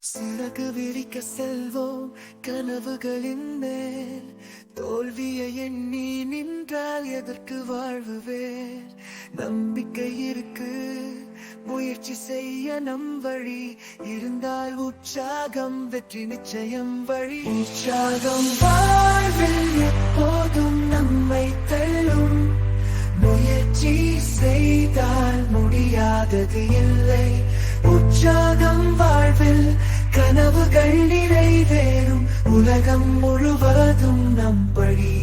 சிறகு விரிக்க செல்வோம் கனவுகளின் மேல். தோல்வியை எண்ணி நின்றால் எதற்கு வாழ்வு வேர்? நம்பிக்கை இருக்கு, முயற்சி செய்ய நம் வழி இருந்தால் உற்சாகம் வெற்றி நிச்சயம் வழி. உற்சாகம் வாழ்வில் எப்போதும் நம்மை தள்ளும். முயற்சி செய்தால் முடியாதது இல்லை. உற்சாகம் வாழ்வில் கனவுகள் நிறைவேறும். உலகம் முழுவதும் நம் வழி.